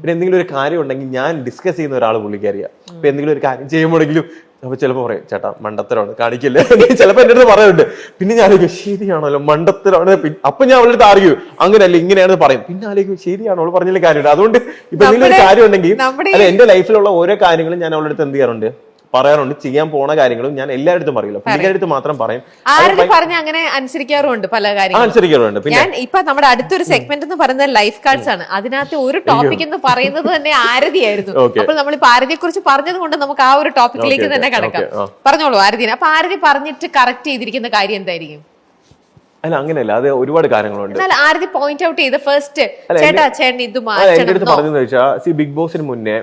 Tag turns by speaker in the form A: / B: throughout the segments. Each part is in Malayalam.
A: പിന്നെ എന്തെങ്കിലും ഒരു കാര്യം ഉണ്ടെങ്കിൽ ഞാൻ ഡിസ്കസ് ചെയ്യുന്ന ഒരാൾ പുള്ളിക്കറിയാം. ഇപ്പൊ എന്തെങ്കിലും ഒരു കാര്യം ചെയ്യുമ്പോഴെങ്കിലും അപ്പൊ ചിലപ്പോ പറയും ചേട്ടാ മണ്ടത്തരമാണ് കാണിക്കില്ല, ചിലപ്പോ എന്റെ അടുത്ത് പറയുന്നുണ്ട്. പിന്നെ ഞാൻ ആലോചിക്കും ശരിയാണല്ലോ മണ്ടത്തരമാണ്. അപ്പൊ ഞാൻ അവളുടെ അടുത്ത് അറിയൂ അങ്ങനെയല്ല ഇങ്ങനെയാണെന്ന് പറയും. പിന്നെ ആലോചിക്കും ശരിയാണോ അവൾ പറഞ്ഞാലും കാര്യമുണ്ട്. അതുകൊണ്ട് ഇപ്പൊ എന്തെങ്കിലും ഒരു കാര്യം ഉണ്ടെങ്കിൽ അല്ല എന്റെ ലൈഫിലുള്ള ഓരോ കാര്യങ്ങളും ഞാൻ അവളുടെ അടുത്ത് എന്ത് ചെയ്യാറുണ്ട്, പറയാറുണ്ട്. ചെയ്യാൻ പോണ കാര്യങ്ങളും ഞാൻ എല്ലായിടത്തും പറയില്ല, പുള്ളിക്കാരടുത്ത് മാത്രം പറയും.
B: പറഞ്ഞ അങ്ങനെ അനുസരിക്കാറുണ്ട് പല കാര്യങ്ങളും.
A: അനുസരിക്കാറുണ്ട്.
B: ഞാൻ ഇപ്പൊ നമ്മുടെ അടുത്തൊരു സെഗ്മെന്റ് എന്ന് പറയുന്നത് ലൈഫ് കാർഡ്സ് ആണ്. അതിനകത്ത് ഒരു ടോപ്പിക് എന്ന് പറയുന്നത് തന്നെ ആരതിയായിരുന്നു. അപ്പോൾ നമ്മളിപ്പോ ആരതിയെ കുറിച്ച് പറഞ്ഞത് കൊണ്ട് നമുക്ക് ആ ഒരു ടോപ്പിക്കിലേക്ക് തന്നെ കിടക്കാം. പറഞ്ഞോളൂ ആരതിനെ. അപ്പൊ ആരതി പറഞ്ഞിട്ട് കറക്റ്റ് ചെയ്തിരിക്കുന്ന കാര്യം എന്തായിരിക്കും?
A: അല്ല അങ്ങനെയല്ല, അത് ഒരുപാട് കാര്യങ്ങളുണ്ട്.
B: ആരതി പോയിന്റ് ഔട്ട് ചെയ്ത് ഫസ്റ്റ് ചേട്ടാ ചേട്ടൻ ഇത്
A: എന്റെ അടുത്ത് പറഞ്ഞെന്ന് വെച്ചാൽ ബിഗ് ബോസിന് മുന്നേ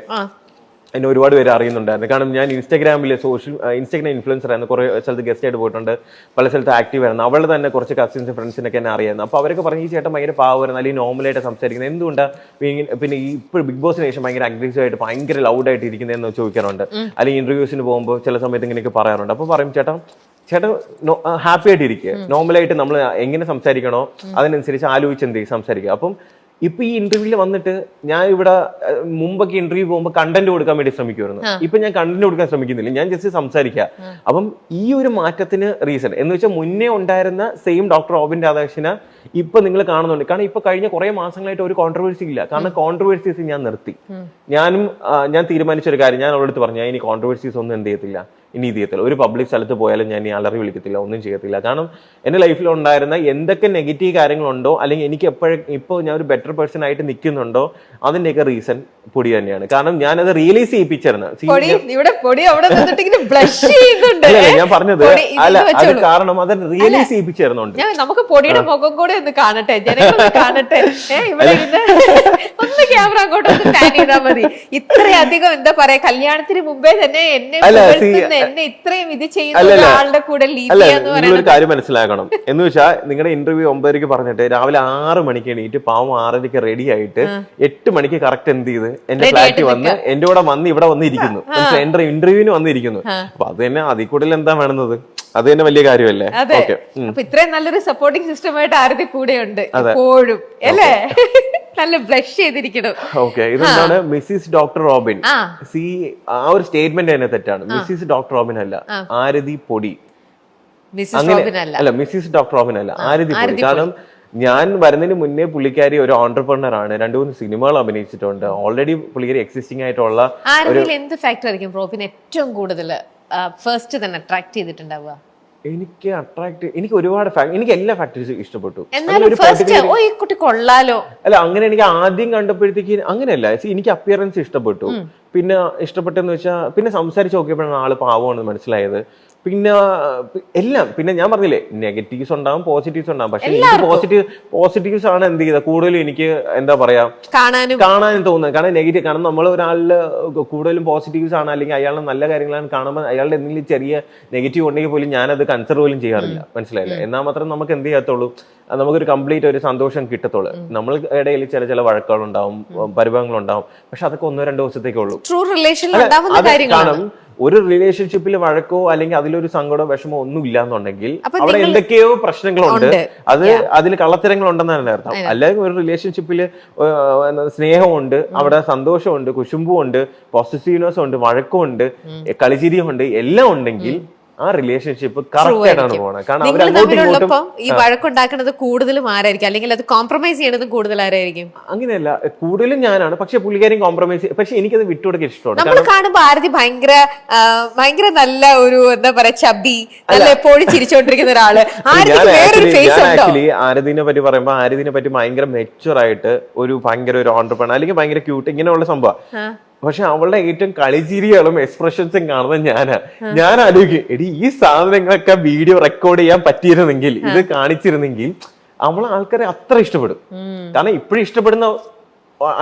A: എന്നെ ഒരുപാട് പേര് അറിയുന്നുണ്ടായിരുന്നു. കാരണം ഞാൻ ഇൻസ്റ്റാഗ്രാം ഇൻഫ്ലുവൻസർ ആയിരുന്നു, കുറെ സ്ഥലത്ത് ഗസ്റ്റ് ആയിട്ട് പോയിട്ടുണ്ട്, പല സ്ഥലത്ത് ആക്റ്റീവ് ആയിരുന്നു. അവളുടെ തന്നെ കുറച്ച് കസിൻസ് ഫ്രണ്ട്സിനൊക്കെ എന്നെ അറിയായിരുന്നു. അപ്പൊ അവരൊക്കെ പറഞ്ഞു ഈ ചേട്ടൻ ഭയങ്കര പാവമായിരുന്നു, അല്ലെങ്കിൽ നോർമലായിട്ട് സംസാരിക്കുന്നത്, എന്തുകൊണ്ടാണ് പിന്നെ ഇപ്പോൾ ബിഗ് ബോസിന് ശേഷം ഭയങ്കര അഗ്രസീവ് ആയിട്ട് ഭയങ്കര ലൗഡായിട്ട് ഇരിക്കുന്നതെന്ന് ചോദിക്കാറുണ്ട്. അല്ലെങ്കിൽ ഇന്റർവ്യൂസിന് പോകുമ്പോൾ ചില സമയത്ത് ഇങ്ങനെയൊക്കെ പറയാറുണ്ട്. അപ്പൊ പറയും ചേട്ടൻ ഹാപ്പി ആയിട്ട് ഇരിക്കുക, നോർമലായിട്ട് നമ്മൾ എങ്ങനെ സംസാരിക്കണോ അതിനനുസരിച്ച് ആലോചിച്ച് എന്ത് സംസാരിക്കുക. അപ്പം ഇപ്പൊ ഈ ഇന്റർവ്യൂവിൽ വന്നിട്ട് ഞാൻ ഇവിടെ മുമ്പൊക്കെ ഇന്റർവ്യൂ പോകുമ്പോൾ കണ്ടന്റ് കൊടുക്കാൻ വേണ്ടി ശ്രമിക്കുമായിരുന്നു. ഇപ്പൊ ഞാൻ കണ്ടന്റ് കൊടുക്കാൻ ശ്രമിക്കുന്നില്ല, ഞാൻ ജസ്റ്റ് സംസാരിക്കുക. അപ്പം ഈ ഒരു മാറ്റത്തിന് റീസൺ എന്ന് വെച്ചാൽ മുന്നേ ഉണ്ടായിരുന്ന സെയിം ഡോക്ടർ റോബിൻ രാധാകൃഷ്ണനെ ഇപ്പൊ നിങ്ങൾ കാണുന്നുണ്ട്. കാരണം ഇപ്പൊ കഴിഞ്ഞ കുറെ മാസങ്ങളായിട്ട് ഒരു കോൺട്രവേഴ്സി ഇല്ല. കാരണം കോൺട്രവേഴ്സീസ് ഞാൻ നിർത്തി. ഞാൻ തീരുമാനിച്ച ഒരു കാര്യം, ഞാൻ അവളടുത്ത് പറഞ്ഞു ഞാൻ ഇനി കോൺട്രവേഴ്സീസ് ഒന്നും എന്ത് ചെയ്യത്തില്ല, ഇനി ഇത് ചെയ്യത്തില്ല. ഒരു പബ്ലിക് സ്ഥലത്ത് പോയാലും ഞാൻ ഈ അലറി വിളിക്കത്തില്ല, ഒന്നും ചെയ്യത്തില്ല. കാരണം എന്റെ ലൈഫിൽ ഉണ്ടായിരുന്ന എന്തൊക്കെ നെഗറ്റീവ് കാര്യങ്ങളുണ്ടോ, അല്ലെങ്കിൽ എനിക്ക് ഇപ്പോൾ ഞാൻ ഒരു ബെറ്റർ പേഴ്സൺ ആയിട്ട് നിൽക്കുന്നുണ്ടോ, അതിന്റെയൊക്കെ റീസൺ പൊടി തന്നെയാണ്. കാരണം ഞാനത് റിയലൈസ് ചെയ്യിപ്പിച്ചിരുന്നു. ഞാൻ പറഞ്ഞത് അല്ല, അത് കാരണം അത് റിയലൈസ് ചെയ്യിപ്പിച്ചിരുന്നുണ്ട്.
B: നമുക്ക് പൊടിയുടെ മുഖം കൂടെ ഒന്ന് കാണട്ടെ, കാണട്ടെ. ഇവിടെ ഒന്ന് ക്യാമറ അങ്ങോട്ട് സ്കാൻ ചെയ്താൽ മതി. ഇത്രയധികം എന്താ പറയാ, കല്യാണത്തിന് മുമ്പേ തന്നെ എന്നെ ഇത്രയും ഇത് ചെയ്യുന്ന ഒരാളുടെ കൂടെ
A: ഒരു കാര്യം മനസ്സിലാക്കണം. എന്ന് വെച്ചാൽ നിങ്ങളുടെ ഇന്റർവ്യൂ 9:00 പറഞ്ഞിട്ട് രാവിലെ 6 മണിക്ക് എണീറ്റ് പാവം 6:30 റെഡി ആയിട്ട് 8 മണിക്ക് കറക്റ്റ് എന്ത് ചെയ്ത് എന്റെ ഫ്ലാറ്റിൽ വന്ന് എന്റെ കൂടെ വന്ന് ഇവിടെ വന്നിരിക്കുന്നു, എന്റെ ഇന്റർവ്യൂവിന് വന്നിരിക്കുന്നു. അപ്പൊ അത് തന്നെ അതിൽ കൂടുതൽ എന്താ വേണമെന്നത്, അത് തന്നെ വലിയ കാര്യമല്ലേ.
B: അപ്പൊ ഇത്രയും നല്ലൊരു സപ്പോർട്ടിംഗ് സിസ്റ്റം ആയിട്ട് ആരുടെ കൂടെ ഉണ്ട് എപ്പോഴും അല്ലേ? നല്ല ബ്ലഷ് ചെയ്തിരിക്കണം.
A: ഓക്കെ, ഇതെന്താണ് മിസ്സിസ് ഡോക്ടർ റോബിൻ. ആ ഒരു സ്റ്റേറ്റ്മെന്റ് തന്നെ തെറ്റാണ്. മിസ്സിസ് ഡോക്ടർ റോബിൻ അല്ല, ആരതി പൊടി. അല്ല, മിസ്സിസ് ഡോക്ടർ റോബിൻ അല്ല, ആരതി പൊടി. കാരണം ഞാൻ വരുന്നതിന് മുന്നേ പുള്ളിക്കാരി ഒരു ഓൺടർപ്രണർ ആണ്, 2-3 സിനിമകൾ അഭിനയിച്ചിട്ടുണ്ട്. ഓൾറെഡി പുള്ളിക്കാരി എക്സിസ്റ്റിംഗ് ആയിട്ടുള്ള
B: എന്ത് ഫാക്ടർ ആയിരിക്കും റോബിൻ ഏറ്റവും കൂടുതൽ ഫസ്റ്റ് തന്നെ അട്രാക്ട് ചെയ്തിട്ടുണ്ടാവുക?
A: എനിക്ക് ഒരുപാട് എനിക്ക് എല്ലാ ഫാക്ടേഴ്സും ഇഷ്ടപ്പെട്ടു.
B: കൊള്ളാലോ
A: അല്ല, അങ്ങനെ എനിക്ക് ആദ്യം കണ്ടപ്പോഴത്തേക്ക് അങ്ങനെയല്ല, എനിക്ക് അപ്പിയറൻസ് ഇഷ്ടപ്പെട്ടു. പിന്നെ ഇഷ്ടപ്പെട്ടെന്ന് വെച്ചാൽ പിന്നെ സംസാരിച്ച് നോക്കിയപ്പോഴാണ് ആള് പാവമാണെന്ന് മനസ്സിലായത്. പിന്നെ എല്ലാം പിന്നെ ഞാൻ പറഞ്ഞില്ലേ നെഗറ്റീവ്സ് ഉണ്ടാവും പോസിറ്റീവ്സ് ഉണ്ടാവും. പക്ഷെ എനിക്ക് പോസിറ്റീവ്സ് ആണ് എന്ത് ചെയ്തത് കൂടുതലും എനിക്ക് എന്താ പറയാ കാണാനും തോന്നുന്നത്. കാരണം നെഗറ്റീവ്, കാരണം നമ്മൾ ഒരാളില് കൂടുതലും പോസിറ്റീവ്സ് ആണ് അല്ലെങ്കിൽ അയാളുടെ നല്ല കാര്യങ്ങളാണ് കാണുമ്പോൾ അയാളുടെ എന്തെങ്കിലും ചെറിയ നെഗറ്റീവ് ഉണ്ടെങ്കിൽ പോലും ഞാനത് കൺസിഡർ പോലും ചെയ്യാറില്ല. മനസ്സിലായില്ല? എന്നാൽ മാത്രം നമുക്ക് എന്ത് ചെയ്യത്തുള്ളൂ, നമുക്കൊരു കംപ്ലീറ്റ് ഒരു സന്തോഷം കിട്ടത്തുള്ളൂ. നമ്മൾ ഇടയിൽ ചില വഴക്കുകളുണ്ടാവും, പരിഭവങ്ങളുണ്ടാവും, പക്ഷെ അതൊക്കെ 1-2 ദിവസത്തേക്കേ ഉള്ളൂ. കാരണം ഒരു റിലേഷൻഷിപ്പിൽ വഴക്കോ അല്ലെങ്കിൽ അതിലൊരു സങ്കടമോ വിഷമോ ഒന്നും ഇല്ലാന്നുണ്ടെങ്കിൽ അവിടെ എന്തൊക്കെയോ പ്രശ്നങ്ങളുണ്ട്, അതിൽ കള്ളത്തരങ്ങളുണ്ടെന്നാണ് അർത്ഥം. അല്ലെങ്കിൽ ഒരു റിലേഷൻഷിപ്പില് സ്നേഹമുണ്ട്, അവിടെ സന്തോഷമുണ്ട്, കുശുമ്പുണ്ട്, പോസിറ്റീവ്നെസ് ഉണ്ട്, വഴക്കമുണ്ട്, കളിച്ചിരിയുണ്ട്, എല്ലാം ഉണ്ടെങ്കിൽ ആ റിലേഷൻഷിപ്പ് കറക്റ്റ് ആയിട്ടാണ് പോണത്. കാരണം
B: ഈ വഴക്കുണ്ടാക്കുന്നത് കൂടുതലും ആരായിരിക്കും, അല്ലെങ്കിൽ അത് കോംപ്രമൈസ് ചെയ്യണത് കൂടുതൽ ആരായിരിക്കും?
A: അങ്ങനെയല്ല, കൂടുതലും ഞാനാണ്. പക്ഷെ പുള്ളിക്കാരും കോംപ്രമൈസ്, പക്ഷെ എനിക്കത് വിട്ടുകൊടുക്കാൻ ഇഷ്ടമാണ്.
B: നമ്മൾ കാണുമ്പോ ആരതി ഭയങ്കര നല്ല ഒരു എന്താ പറയാ ചബി, നല്ല എപ്പോഴും ചിരിച്ചോണ്ടിരിക്കുന്ന ഒരാള്.
A: ആക്ച്വലി ആരതിനെ പറ്റി പറയുമ്പോ ആരതിനെ പറ്റി ഭയങ്കര മെച്ചുവർ ആയിട്ട് ഒരു ഭയങ്കര ഒരു ഓൺട്രപ്രണർ അല്ലെങ്കിൽ ഭയങ്കര ക്യൂട്ട് ഇങ്ങനെയുള്ള സംഭവം. പക്ഷെ അവളുടെ ഏറ്റവും കളിചിരികളും എക്സ്പ്രഷൻസും കാണുന്നത് ഞാൻ ആലോചിക്കും, എടി ഈ സാധനങ്ങളൊക്കെ വീഡിയോ റെക്കോർഡ് ചെയ്യാൻ പറ്റിയിരുന്നെങ്കിൽ, ഇത് കാണിച്ചിരുന്നെങ്കിൽ അവളെ ആൾക്കാരെ അത്ര ഇഷ്ടപ്പെടും. കാരണം ഇപ്പോഴും ഇഷ്ടപ്പെടുന്ന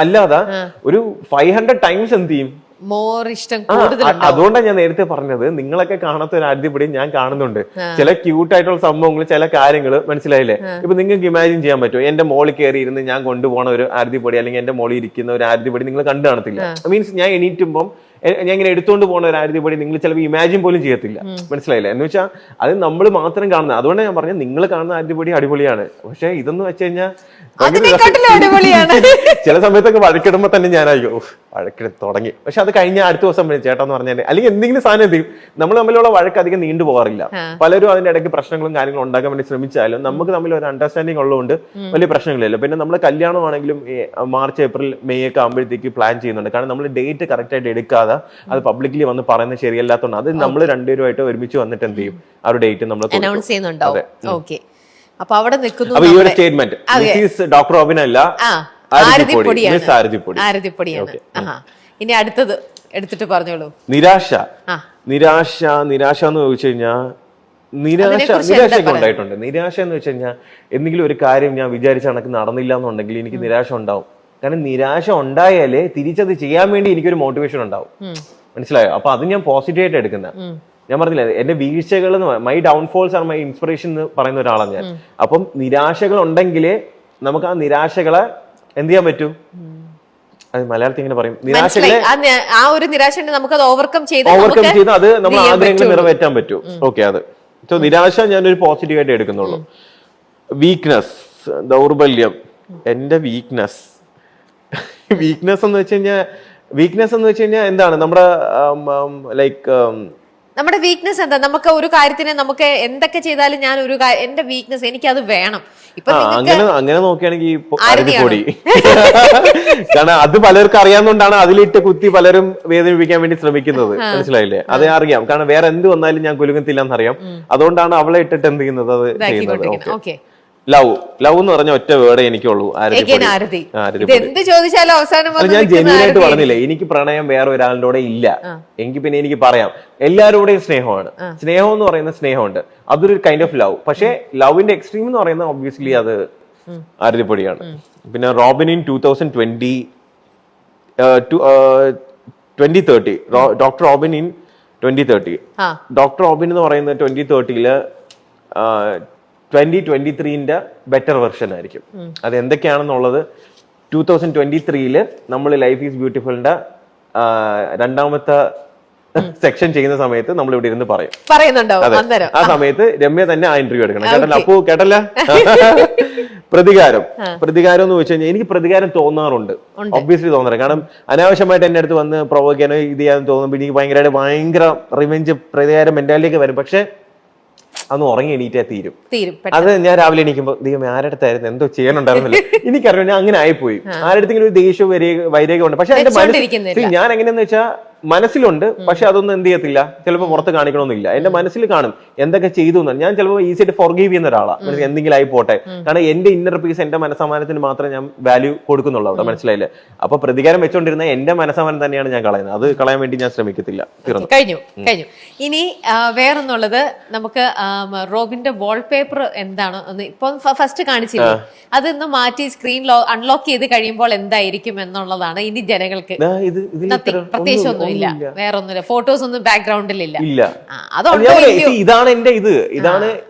A: അല്ലാതെ ഒരു 500 ടൈംസ് എന്ത് ചെയ്യും, അതുകൊണ്ടാണ് ഞാൻ നേരത്തെ പറഞ്ഞത് നിങ്ങളൊക്കെ കാണാത്ത ഒരു ആദ്യപടി ഞാൻ കാണുന്നുണ്ട്. ചില ക്യൂട്ട് ആയിട്ടുള്ള സംഭവങ്ങൾ, ചില കാര്യങ്ങൾ മനസ്സിലായില്ലേ? ഇപ്പൊ നിങ്ങൾക്ക് ഇമാജിൻ ചെയ്യാൻ പറ്റുമോ, എന്റെ മോളിൽ കയറി ഇരുന്ന് ഞാൻ കൊണ്ടുപോകണ ഒരു ആരതിപ്പൊടി അല്ലെങ്കിൽ എന്റെ മോളിൽ ഇരിക്കുന്ന ഒരു ആരതിപ്പൊടി നിങ്ങൾ കണ്ടു കാണത്തില്ല. മീൻസ് ഞാൻ എണീറ്റുമ്പം ഞാൻ ഇങ്ങനെ എടുത്തുകൊണ്ട് പോകുന്ന ഒരു ആരതിപ്പൊടി നിങ്ങൾ ചിലപ്പോൾ ഇമാജിൻ പോലും ചെയ്യത്തില്ല. മനസ്സിലായില്ല എന്ന് വെച്ചാൽ അത് നമ്മൾ മാത്രം കാണുന്നത്. അതുകൊണ്ട് ഞാൻ പറഞ്ഞത് നിങ്ങൾ കാണുന്ന ആരതിപ്പൊടി അടിപൊളിയാണ്, പക്ഷെ ഇതെന്ന് വെച്ച് കഴിഞ്ഞാൽ ചില സമയത്തൊക്കെ വഴക്കിടുമ്പോ തന്നെ ഞാനായിരിക്കും വഴക്കിട തുടങ്ങി. പക്ഷെ അത് കഴിഞ്ഞ അടുത്ത ദിവസം ചേട്ടാന്ന് പറഞ്ഞാൽ അല്ലെങ്കിൽ എന്തെങ്കിലും സാധനം എന്ത് ചെയ്യും, നമ്മൾ തമ്മിലുള്ള വഴക്ക് അധികം നീണ്ടു പോകാറില്ല. പലരും അതിന്റെ ഇടയ്ക്ക് പ്രശ്നങ്ങളും കാര്യങ്ങളും ഉണ്ടാക്കാൻ വേണ്ടി ശ്രമിച്ചാലും നമുക്ക് തമ്മിൽ ഒരു അണ്ടർസ്റ്റാൻഡിങ് ഉള്ളതുകൊണ്ട് വലിയ പ്രശ്നങ്ങളില്ല. പിന്നെ നമ്മൾ കല്യാണമാണെങ്കിലും മാർച്ച് ഏപ്രിൽ മെയ് ഒക്കെ ആകുമ്പോഴത്തേക്ക് പ്ലാൻ ചെയ്യുന്നുണ്ട്. കാരണം നമ്മൾ ഡേറ്റ് കറക്റ്റ് ആയിട്ട് എടുക്കാതെ അത് പബ്ലിക്കലി വന്ന് പറയുന്നത് ശരിയല്ലാത്തതുകൊണ്ട് അത് നമ്മൾ രണ്ടുപേരുമായിട്ട് ഒരുമിച്ച് വന്നിട്ട് എന്ത് ചെയ്യും, ആ ഒരു ഡേറ്റ് നമ്മൾ
B: അനൗൺസ് ചെയ്യുന്നുണ്ടാവും. ഓക്കെ, അപ്പൊ അവിടെ നിൽക്കുന്നു
A: ഈ ഒരു സ്റ്റേറ്റ്മെന്റ്. ഡോക്ടർ റോബിൻ അല്ല,
B: ആരതിപ്പൊടിയാണ്. ഇനി അടുത്തത് എടുത്തിട്ട് പറഞ്ഞോളൂ.
A: നിരാശ. നിരാശ നിരാശ എന്ന് ചോദിച്ചു കഴിഞ്ഞാൽ നിരാശയൊക്കെ ഉണ്ടായിട്ടുണ്ട്. നിരാശ എന്ന് വെച്ച് കഴിഞ്ഞാൽ എന്തെങ്കിലും ഒരു കാര്യം ഞാൻ വിചാരിച്ച കണക്ക് നടന്നില്ല എന്നുണ്ടെങ്കിൽ എനിക്ക് നിരാശ ഉണ്ടാവും. കാരണം നിരാശ ഉണ്ടായാലേ തിരിച്ചത് ചെയ്യാൻ വേണ്ടി എനിക്കൊരു മോട്ടിവേഷൻ ഉണ്ടാവും. മനസ്സിലായോ? അപ്പൊ അത് ഞാൻ പോസിറ്റീവായിട്ട് എടുക്കുന്ന. ഞാൻ പറഞ്ഞില്ല, എന്റെ വീഴ്ചകൾ, മൈ ഡൗൺഫോൾസ് ആർ മൈ ഇൻസ്പിറേഷൻ എന്ന് പറയുന്ന ഒരാളാണ് ഞാൻ. അപ്പം നിരാശകൾ ഉണ്ടെങ്കിലേ നമുക്ക് ആ നിരാശകളെ എന്ത് ചെയ്യാൻ പറ്റൂ, അത് മലയാളത്തിൽ ഇങ്ങനെ പറയും, നിരാശകളെ
B: ആ ഒരു നിരാശ നമുക്ക് ഓവർകം ചെയ്ത്
A: അത് നമ്മൾ ആഗ്രഹങ്ങൾ നിറവേറ്റാൻ പറ്റൂ. ഓക്കെ, അത് സോ നിരാശ ഞാനൊരു പോസിറ്റീവായിട്ട് എടുക്കുന്നുള്ളൂ. വീക്ക്നെസ്, ദൗർബല്യം. എന്റെ വീക്ക്നെസ് എന്ന് വെച്ച് കഴിഞ്ഞാൽ എന്താണ് നമ്മുടെ ലൈക്ക്
B: നമ്മുടെ വീക്ക്നെസ് എന്താ? നമുക്ക് ഒരു കാര്യത്തിന് നമുക്ക് എന്തൊക്കെ ചെയ്താലും ഞാൻ ഒരു എന്റെ വീക്ക്നെസ് എനിക്കത് വേണം. ഇപ്പൊ
A: അങ്ങനെ നോക്കുകയാണെങ്കിൽ അരതിപ്പൊടി കാരണം അത് പലർക്കും അറിയാവുന്നതുകൊണ്ടാണ് അതിലിട്ട് കുത്തി പലരും വേദനിപ്പിക്കാൻ വേണ്ടി ശ്രമിക്കുന്നത്. മനസ്സിലായില്ലേ? അത് അറിയാം, കാരണം വേറെ എന്ത് വന്നാലും ഞാൻ കുലുങ്ങത്തില്ല എന്നറിയാം. അതുകൊണ്ടാണ് അവളെ ഇട്ടിട്ട് എന്ത് ചെയ്യുന്നത്, അത് ചെയ്യുന്നത്. ഓക്കെ, ലവ് എന്ന് പറഞ്ഞ ഒറ്റ വേർഡേ എനിക്കുള്ളൂ, ഞാൻ ജെന്യൂനായിട്ട് പറഞ്ഞില്ല. എനിക്ക് പ്രണയം വേറെ ഒരാളുടെ ഇല്ല എങ്കിൽ പിന്നെ എനിക്ക് പറയാം എല്ലാവരുടെയും സ്നേഹമാണ്. സ്നേഹം എന്ന് പറയുന്ന സ്നേഹമുണ്ട്, അതൊരു കൈൻഡ് ഓഫ് ലവ്. പക്ഷെ ലവിന്റെ എക്സ്ട്രീം എന്ന് പറയുന്നത് ഒബ്വിയസ്ലി അത് ആരതിപ്പൊടിയാണ്. പിന്നെ Robin in 2030 doctor Robin in 2030. Doctor Robin എന്ന് പറയുന്നത് 2030 2023 ബെറ്റർ വെർഷൻ ആയിരിക്കും. അത് എന്തൊക്കെയാണെന്നുള്ളത് 2023 നമ്മൾ ലൈഫ് ഈസ് ബ്യൂട്ടിഫുളിന്റെ രണ്ടാമത്തെ സെക്ഷൻ ചെയ്യുന്ന സമയത്ത് നമ്മൾ ഇവിടെ ഇരുന്ന് പറയുന്നുണ്ടോ. ആ സമയത്ത് രമ്യ തന്നെ ആ ഇന്റർവ്യൂ എടുക്കണം. കേട്ടല്ലോ? അപ്പോ കേട്ടല്ല. പ്രതികാരം എന്ന് വെച്ച് കഴിഞ്ഞാൽ എനിക്ക് പ്രതികാരം തോന്നാറുണ്ട്, ഒബ്വിയസ്ലി തോന്നാറ്. കാരണം അനാവശ്യമായിട്ട് എന്റെ അടുത്ത് വന്ന് പ്രൊവോക്ക് ചെയ്യാനോ ഇത് ചെയ്യാൻ തോന്നുമ്പോൾ എനിക്ക് ഭയങ്കര റിവെഞ്ച് പ്രതികാരം മെന്റാലിറ്റിയൊക്കെ വരും. പക്ഷെ അന്ന് ഉറങ്ങി എണീറ്റാ തീരും. അത് ഞാൻ രാവിലെ എണീക്കുമ്പോ ദൈവം ആരടുത്തായിരുന്നു എന്തോ ചെയ്യാനുണ്ടായിരുന്നില്ല, എനിക്കറിയാം ഞാൻ അങ്ങനെ ആയിപ്പോയി. ആരടുത്തെങ്കിലും ഒരു ദേഷ്യവും വൈരാഗ്യം ഉണ്ട്. പക്ഷെ എന്റെ മനസ്സിൽ ഞാൻ എങ്ങനെയാന്ന് വെച്ചാൽ മനസ്സിലുണ്ട്, പക്ഷെ അതൊന്നും എന്ത് ചെയ്യത്തില്ല, ചിലപ്പോൾ പുറത്ത് കാണിക്കണമെന്നില്ല. എന്റെ മനസ്സിൽ കാണും എന്തൊക്കെ ചെയ്തു എന്നാണ്. ഞാൻ ചിലപ്പോൾ ഈസിയായിട്ട് ഫോർഗീവ് ചെയ്യുന്ന ഒരാളാണ്, എന്തെങ്കിലും ആയി പോട്ടെ. കാരണം എന്റെ ഇന്നർ പീസ്, എന്റെ മനസ്സമാനത്തിന് മാത്രമേ ഞാൻ വാല്യൂ കൊടുക്കുന്നുള്ളൂ അവിടെ. മനസ്സിലായില്ലേ? അപ്പൊ പ്രതികാരം വെച്ചോണ്ടിരുന്ന എന്റെ മനസ്സമാനം തന്നെയാണ് ഞാൻ കളയുന്നത്. അത് കളയാൻ വേണ്ടി ഞാൻ ശ്രമിക്കത്തില്ല.
B: കഴിഞ്ഞു. ഇനി വേറൊന്നുള്ളത്, നമുക്ക് റോബിന്റെ വാൾപേപ്പർ എന്താണ് ഇപ്പൊ ഫസ്റ്റ് കാണിച്ചില്ലേ, അതൊന്ന് മാറ്റി സ്ക്രീൻ അൺലോക്ക് ചെയ്ത് കഴിയുമ്പോൾ എന്തായിരിക്കും എന്നുള്ളതാണ് ഇനി ജനങ്ങൾക്ക്. പ്രത്യേകിച്ച് ഒന്നും ഇല്ല, വേറെ ഒന്നുമില്ല, ഫോട്ടോസ് ഒന്നും ബാക്ക്ഗ്രൗണ്ടിലില്ല.
A: ഇതാണ് എന്റെ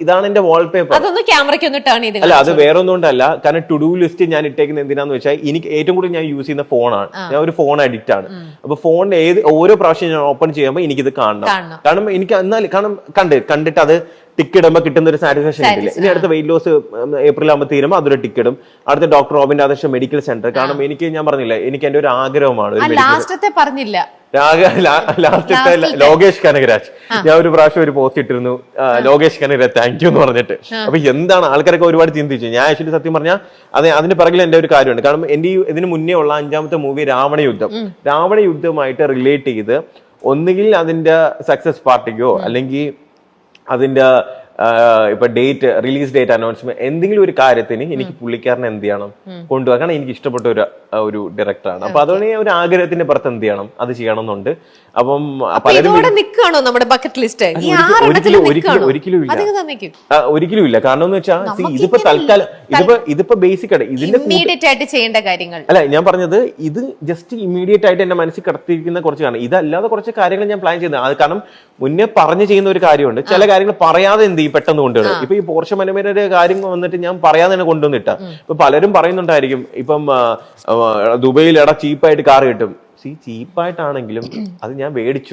A: ഇതാണ് എന്റെ വാൾപേപ്പർ.
B: അതൊന്ന് ക്യാമറയ്ക്ക് ഒന്ന് ടേൺ ചെയ്ത്.
A: അല്ല, അത് വേറെ ഒന്നുകൊണ്ടല്ല. കാരണം ടു ഡു ലിസ്റ്റ് ഞാൻ ഇട്ടേക്കുന്നത് എന്തിനാന്ന് വെച്ചാൽ എനിക്ക് ഏറ്റവും കൂടുതൽ ഞാൻ യൂസ് ചെയ്യുന്ന ഫോണാണ്. ഞാൻ ഒരു ഫോൺ അഡിക്റ്റ് ആണ്. അപ്പൊ ഫോണിന്റെ ഓരോ പ്രാവശ്യം ഞാൻ ഓപ്പൺ ചെയ്യുമ്പോൾ എനിക്കിത് കാണണം. കാരണം എനിക്ക് കണ്ടിട്ട് അത് ടിക്ക് ഇടുമ്പോ കിട്ടുന്ന ഒരു സാറ്റിസ്ഫാക്ഷൻ കിട്ടില്ല. ഇനി അടുത്ത വെയിറ്റ് ലോസ് ഏപ്രിൽ ആകുമ്പോൾ തീരുമ്പോൾ അതൊരു ടിക്ക് ഇടും. അടുത്ത ഡോക്ടർ റോബിന്റെ ആദർശ മെഡിക്കൽ സെന്റർ. കാരണം എനിക്ക് ഞാൻ പറഞ്ഞില്ല, എനിക്ക് എന്റെ ഒരു ആഗ്രഹമാണ്.
B: ലാസ്റ്റത്തെ
A: ലോകേഷ് കനകരാജ്, ഞാൻ ഒരു പ്രാവശ്യം ഒരു പോസ്റ്റ് ഇട്ടിരുന്നു, ലോകേഷ് കനകരാജ് താങ്ക് യു എന്ന് പറഞ്ഞിട്ട്. അപ്പൊ എന്താണ് ആൾക്കാരൊക്കെ ഒരുപാട് ചിന്തിച്ചു. ഞാൻ ആക്ച്വലി സത്യം പറഞ്ഞാൽ അതിന് പിറകിൽ എന്റെ ഒരു കാര്യമുണ്ട്. കാരണം എന്റെ ഇതിന് മുന്നേ ഉള്ള 5ാമത്തെ മൂവി രാവണ യുദ്ധമായിട്ട് റിലേറ്റ് ചെയ്ത് ഒന്നുകിൽ അതിന്റെ സക്സസ് പാർട്ടിക്കോ അല്ലെങ്കിൽ അതിന്റെ ഇപ്പൊ റിലീസ് ഡേറ്റ് അനൗൺസ്മെന്റ് എന്തെങ്കിലും ഒരു കാര്യത്തിന് എനിക്ക് പുള്ളിക്കാരനെ എന്ത് ചെയ്യണം കൊണ്ടുപോകാൻ. കാരണം എനിക്ക് ഇഷ്ടപ്പെട്ട ഒരു ഡയറക്ടറാണ്. അപ്പൊ അതുകൊണ്ട് ഒരു ആഗ്രഹത്തിന്റെ പുറത്ത് എന്ത് ചെയ്യണം, അത് ചെയ്യണം എന്നുണ്ട്. അപ്പം ഒരിക്കലും ഇല്ല. കാരണം എന്ന് വെച്ചാൽ ഇതിപ്പോ തൽക്കാലം ഇതിപ്പോ ബേസിക് ആണ് ഇതിന്റെ
B: ചെയ്യേണ്ട കാര്യങ്ങൾ.
A: അല്ല, ഞാൻ പറഞ്ഞത് ഇത് ജസ്റ്റ് ഇമ്മീഡിയറ്റ് ആയിട്ട് എന്റെ മനസ്സിൽ കിടത്തിയിരിക്കുന്ന കുറച്ച് കാരണം. ഇതല്ലാതെ കുറച്ച് കാര്യങ്ങൾ ഞാൻ പ്ലാൻ ചെയ്യുന്നത്. അത് കാരണം മുന്നേ പറഞ്ഞു ചെയ്യുന്ന ഒരു കാര്യമുണ്ട്. ചില കാര്യങ്ങൾ പറയാതെ എന്ത് ചെയ്യും പെട്ടെന്ന് കൊണ്ടുവരും. ഇപ്പൊ ഈ പോർഷ മനോരമയുടെ കാര്യം വന്നിട്ട് ഞാൻ പറയാതെ തന്നെ കൊണ്ടുവന്നിട്ടാ. ഇപ്പൊ പലരും പറയുന്നുണ്ടായിരിക്കും ഇപ്പം ദുബൈയിൽ ചീപ്പായിട്ട് കാർ കിട്ടും. ചീപ്പായിട്ടാണെങ്കിലും അത് ഞാൻ മേടിച്ചു.